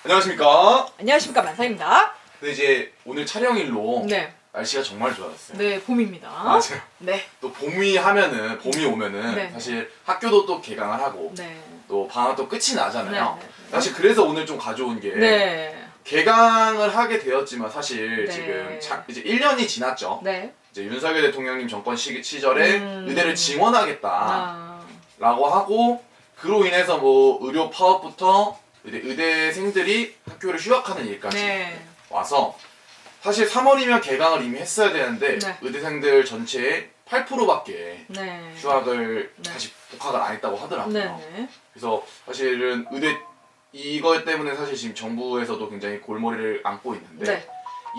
안녕하십니까. 안녕하십니까, 만사입니다. 근데 이제 오늘 촬영일로 네, 날씨가 정말 좋아졌어요. 네, 봄입니다. 맞아요. 네, 또 봄이 오면은 네. 사실 학교도 또 개강을 하고 네, 또 방학도 끝이 나잖아요. 네, 네. 사실 그래서 오늘 좀 가져온 게 네, 개강을 하게 되었지만 사실 네. 지금 이제 1년이 지났죠. 네. 이제 윤석열 대통령님 정권 시절에 의대를 아, 증원하겠다라고 하고 그로 인해서 뭐 의료 파업부터 의대생들이 학교를 휴학하는 일까지 네, 와서 사실 3월이면 개강을 이미 했어야 되는데 네. 의대생들 전체의 8%밖에 네. 휴학을 네. 다시 복학을 안 했다고 하더라고요. 네, 네. 그래서 사실은 이것 때문에 사실 지금 정부에서도 굉장히 골머리를 앓고 있는데 네.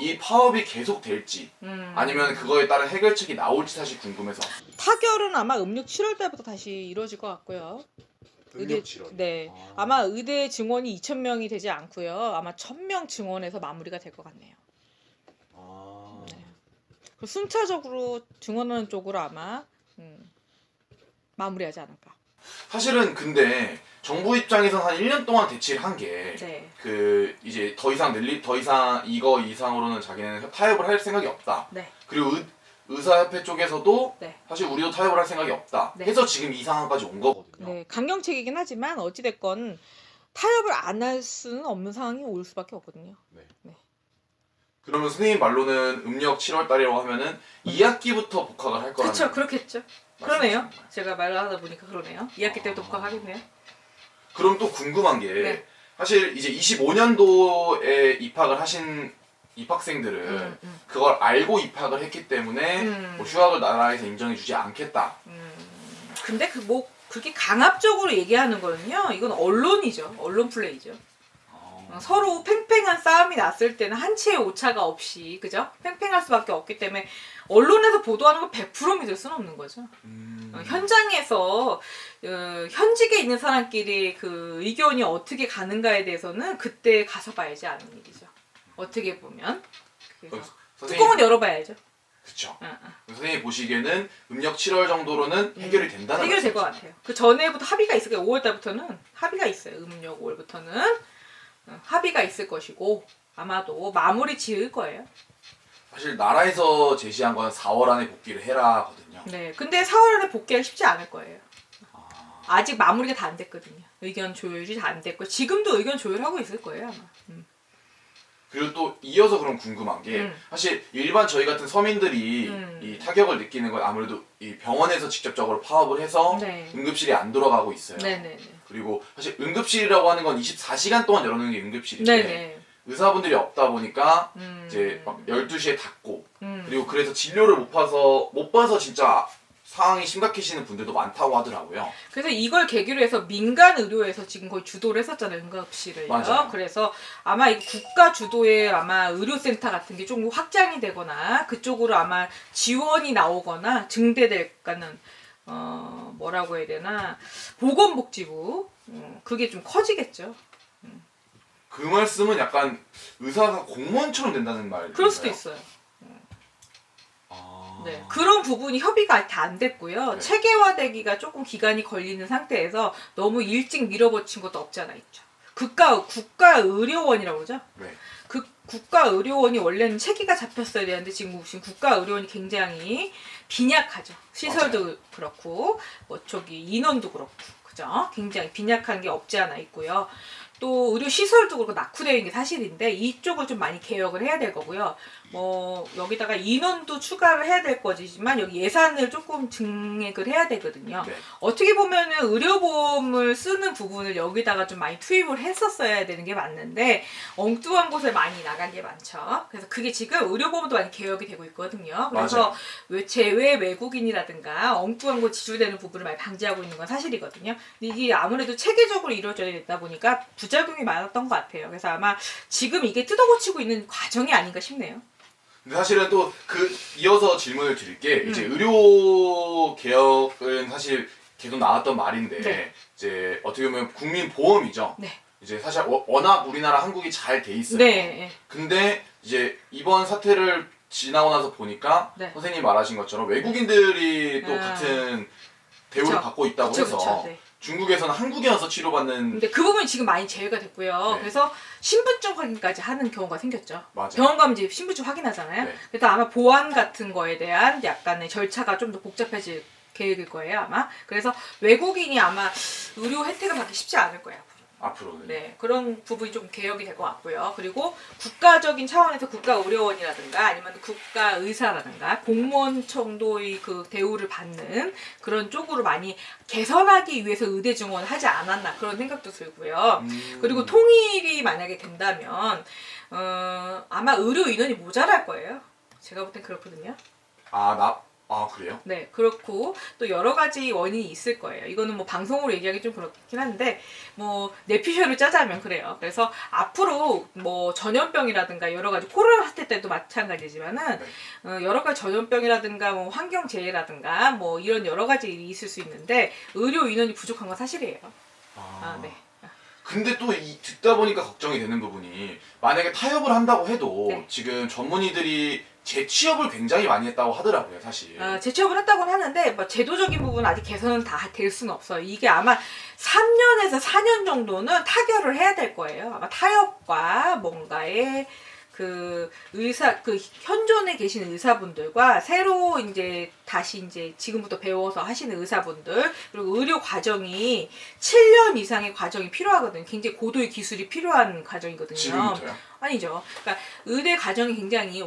이 파업이 계속 될지 아니면 그거에 따른 해결책이 나올지 사실 궁금해서. 타결은 아마 음력 7월 달부터 다시 이루어질 것 같고요. 네. 아마 의대 증원이 2,000명이 되지 않고요. 아마 1,000명 증원해서 마무리가 될 것 같네요. 네. 그리고 순차적으로 증원하는 쪽으로 아마 마무리하지 않을까. 사실은 근데 정부 입장에서는 한 1년 동안 대치를 한 게 네. 이제 더 이상 이거 이상으로는 자기는 타협을 할 생각이 없다. 네. 그리고 의사협회 쪽에서도 네. 사실 우리도 타협을 할 생각이 없다. 네. 해서 지금 이 상황까지 온 거거든요. 네, 강경책이긴 하지만 어찌됐건 타협을 안 할 수는 없는 상황이 올 수밖에 없거든요. 그러면 선생님 말로는 음력 7월 달이라고 하면은 2학기부터 복학을 할 거라는. 그렇죠, 그렇겠죠. 그러네요. 말씀이신가요? 제가 말을 하다 보니까 그러네요. 2학기 때부터 복학하겠네요. 그럼 또 궁금한 게 네. 사실 이제 25년도에 입학을 하신 입학생들은 그걸 알고 입학을 했기 때문에 뭐 휴학을 나라에서 인정해주지 않겠다. 근데 그렇게 강압적으로 얘기하는 거는요, 이건 언론이죠. 언론 플레이죠. 서로 팽팽한 싸움이 났을 때는 한치의 오차가 없이, 그죠? 팽팽할 수밖에 없기 때문에 언론에서 보도하는 걸 100% 믿을 수는 없는 거죠. 현장에서 현직에 있는 사람끼리 그 의견이 어떻게 가는가에 대해서는 그때 가서 봐야지 않은 일이죠. 어떻게 보면. 그래서 뚜껑은 열어봐야죠. 그렇죠. 응. 선생님이 보시기에는 음력 7월 정도로는 해결이 된다는 해결될 것 말씀이시죠? 같아요. 그 전에부터 합의가 있을 거예요. 5월달부터는 합의가 있어요. 음력 5월부터는 합의가 있을 것이고 아마도 마무리 지을 거예요. 사실 나라에서 제시한 건 4월 안에 복귀를 해라거든요. 네, 근데 4월 안에 복귀하기 쉽지 않을 거예요. 아직 마무리가 다 안 됐거든요. 의견 조율이 다 안 됐고 지금도 의견 조율하고 있을 거예요 아마. 그리고 또 이어서 그럼 궁금한 게 사실 일반 저희 같은 서민들이 이 타격을 느끼는 건 아무래도 이 병원에서 직접적으로 파업을 해서 네. 응급실이 안 돌아가고 있어요. 네네네. 그리고 사실 응급실이라고 하는 건 24시간 동안 열어놓는 게 응급실인데 네네. 의사분들이 없다 보니까 이제 막 12시에 닫고 그리고 그래서 진료를 못 봐서 진짜 상황이 심각해지는 분들도 많다고 하더라고요. 그래서 이걸 계기로 해서 민간 의료에서 지금 거의 주도를 했었잖아요, 응급실을요. 맞아요. 그래서 아마 이 국가 주도의 아마 의료센터 같은 게 좀 확장이 되거나 그쪽으로 아마 지원이 나오거나 증대될까는 뭐라고 해야 되나 보건복지부 그게 좀 커지겠죠. 그 말씀은 약간 의사가 공무원처럼 된다는 말. 그럴 수도 있어요. 네, 그런 부분이 협의가 다 안 됐고요. 네. 체계화되기가 조금 기간이 걸리는 상태에서 너무 일찍 밀어붙인 것도 없지 않아 있죠. 국가의료원이라고 그러죠. 네. 그 국가의료원이 원래는 체계가 잡혔어야 되는데 지금 국가의료원이 굉장히 빈약하죠. 시설도 맞아요. 그렇고 뭐 인원도 그렇고 그죠. 굉장히 빈약한 게 없지 않아 있고요. 또 의료 시설도 그렇고 낙후되어 있는 게 사실인데 이쪽을 좀 많이 개혁을 해야 될 거고요. 뭐 여기다가 인원도 추가를 해야 될 거지만 여기 예산을 조금 증액을 해야 되거든요. 네. 어떻게 보면은 의료보험을 쓰는 부분을 여기다가 좀 많이 투입을 했었어야 되는 게 맞는데 엉뚱한 곳에 많이 나간 게 많죠. 그래서 그게 지금 의료보험도 많이 개혁이 되고 있거든요. 그래서 제외 외국인이라든가 엉뚱한 곳 지출되는 부분을 많이 방지하고 있는 건 사실이거든요. 이게 아무래도 체계적으로 이루어져야 되다 보니까 부작용이 많았던 것 같아요. 그래서 아마 지금 이게 뜯어고치고 있는 과정이 아닌가 싶네요. 근데 사실은 또 이어서 질문을 드릴게 이제 의료 개혁은 사실 계속 나왔던 말인데 네. 이제 어떻게 보면 국민 보험이죠. 네. 이제 사실 워낙 우리나라 한국이 잘 돼 있어요. 네. 근데 이제 이번 사태를 지나고 나서 보니까 네. 선생님 말하신 것처럼 외국인들이 또 같은 대우를 그쵸. 받고 있다고 그쵸, 해서 네. 중국에서는 한국에 와서 치료받는 근데 그 부분이 지금 많이 제외가 됐고요. 네. 그래서 신분증 확인까지 하는 경우가 생겼죠. 맞아요. 병원 가면 이제 신분증 확인하잖아요. 네. 그래서 아마 보안 같은 거에 대한 약간의 절차가 좀 더 복잡해질 계획일 거예요, 아마. 그래서 외국인이 아마 의료 혜택을 받기 쉽지 않을 거예요. 앞으로는. 네, 그런 부분이 좀 개혁이 될 것 같고요. 그리고 국가적인 차원에서 국가의료원이라든가 아니면 국가의사라든가 공무원 정도의 그 대우를 받는 그런 쪽으로 많이 개선하기 위해서 의대 증원을 하지 않았나 그런 생각도 들고요. 그리고 통일이 만약에 된다면 아마 의료 인원이 모자랄 거예요. 제가 볼 땐 그렇거든요. 그래요? 네, 그렇고 또 여러 가지 원인이 있을 거예요. 이거는 뭐 방송으로 얘기하기 좀 그렇긴 한데 뭐 내피셜을 짜자면 그래요. 그래서 앞으로 뭐 전염병이라든가 여러 가지 코로나 사태 때도 마찬가지지만은 여러 가지 전염병이라든가 뭐 환경재해라든가 뭐 이런 여러 가지 일이 있을 수 있는데 의료 인원이 부족한 건 사실이에요. 네. 근데 또 듣다 보니까 걱정이 되는 부분이 만약에 타협을 한다고 해도 네. 지금 전문의들이 재취업을 굉장히 많이 했다고 하더라고요, 사실. 재취업을 했다고는 하는데 뭐 제도적인 부분은 아직 개선은 다 될 수는 없어요. 이게 아마 3년에서 4년 정도는 타결을 해야 될 거예요. 아마 타협과 뭔가의 그 현존에 계신 의사분들과 새로 이제 다시 이제 지금부터 배워서 하시는 의사분들 그리고 의료 과정이 7년 이상의 과정이 필요하거든요. 굉장히 고도의 기술이 필요한 과정이거든요. 지금부터요? 아니죠. 그러니까 의대 과정이 굉장히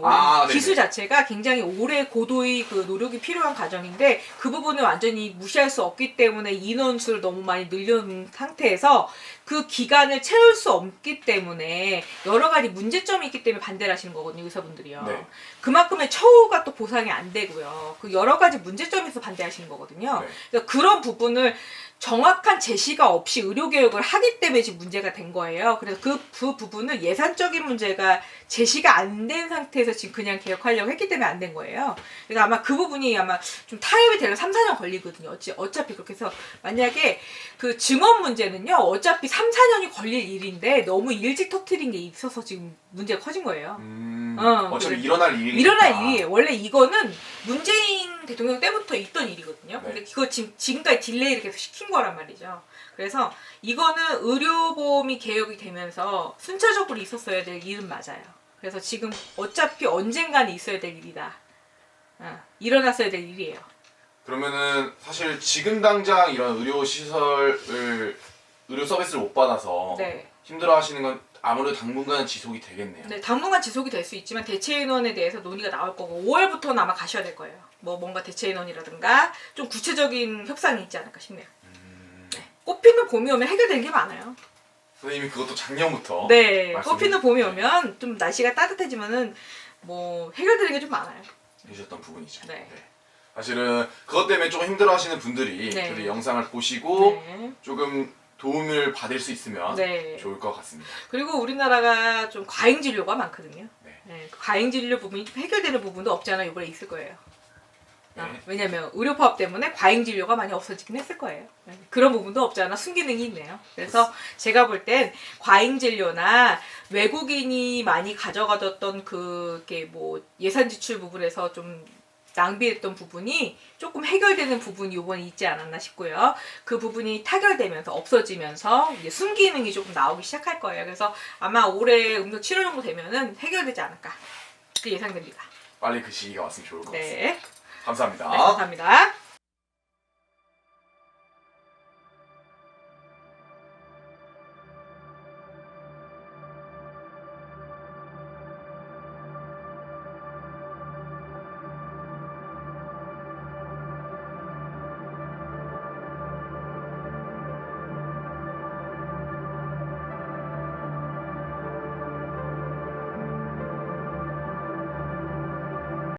기술 자체가 굉장히 오래 고도의 그 노력이 필요한 과정인데 그 부분을 완전히 무시할 수 없기 때문에 인원수를 너무 많이 늘려놓은 상태에서 그 기간을 채울 수 없기 때문에 여러 가지 문제점이 있기 때문에 반대를 하시는 거거든요, 의사분들이요. 네. 그만큼의 처우가 또 보상이 안 되고요. 그 여러 가지 문제점이 있어서 반대하시는 거거든요. 네. 그러니까 그런 부분을 정확한 제시가 없이 의료개혁을 하기 때문에 지금 문제가 된 거예요. 그래서 그 부분을 예산적인 문제가 제시가 안 된 상태에서 지금 그냥 개혁하려고 했기 때문에 안 된 거예요. 그래서 아마 그 부분이 아마 좀 타협이 되려 3, 4년 걸리거든요. 어차피 그렇게 해서 만약에 그 증원 문제는요. 어차피 3, 4년이 걸릴 일인데 너무 일찍 터트린 게 있어서 지금 문제가 커진 거예요. 어차피 일어날 일이니까. 일어날 일이에요. 원래 이거는 문재인 대통령 때부터 있던 일이거든요. 근데 그거 지금까지 딜레이를 계속 시킨 거란 말이죠. 그래서 이거는 의료보험이 개혁이 되면서 순차적으로 있었어야 될 일은 맞아요. 그래서 지금 어차피 언젠가는 있어야 될 일이다. 일어났어야 될 일이에요. 그러면은 사실 지금 당장 이런 의료 서비스를 못 받아서 네. 힘들어하시는 건 아무래도 당분간은 지속이 되겠네요. 네, 당분간 지속이 될 수 있지만 대체 인원에 대해서 논의가 나올 거고 5월부터는 아마 가셔야 될 거예요. 뭔가 대체 인원이라든가 좀 구체적인 협상이 있지 않을까 싶네요. 네. 꽃피는 봄이 오면 해결되는 게 많아요. 선생님이 그것도 작년부터 네, 꽃피는 봄이 오면 좀 날씨가 따뜻해지면은 뭐 해결되는 게 좀 많아요. 해주셨던 부분이죠. 네. 사실은 그것 때문에 조금 힘들어하시는 분들이 네. 저희 영상을 보시고 네. 조금 도움을 받을 수 있으면 네. 좋을 것 같습니다. 그리고 우리나라가 좀 과잉 진료가 많거든요. 네. 네, 그 과잉 진료 부분이 좀 해결되는 부분도 없지 않아 이번에 있을 거예요. 네. 왜냐면 의료 파업 때문에 과잉 진료가 많이 없어지긴 했을 거예요. 네, 그런 부분도 없지 않아 순기능이 있네요. 그래서 제가 볼 땐 과잉 진료나 외국인이 많이 가져가졌던 그게 뭐 예산 지출 부분에서 좀 낭비했던 부분이 조금 해결되는 부분이 이번에 있지 않았나 싶고요. 그 부분이 타결되면서 없어지면서 이제 순기능이 조금 나오기 시작할 거예요. 그래서 아마 올해 음력 7월 정도 되면은 해결되지 않을까 그렇게 예상됩니다. 빨리 그 시기가 왔으면 좋을 것 같습니다. 네. 감사합니다. 네, 감사합니다.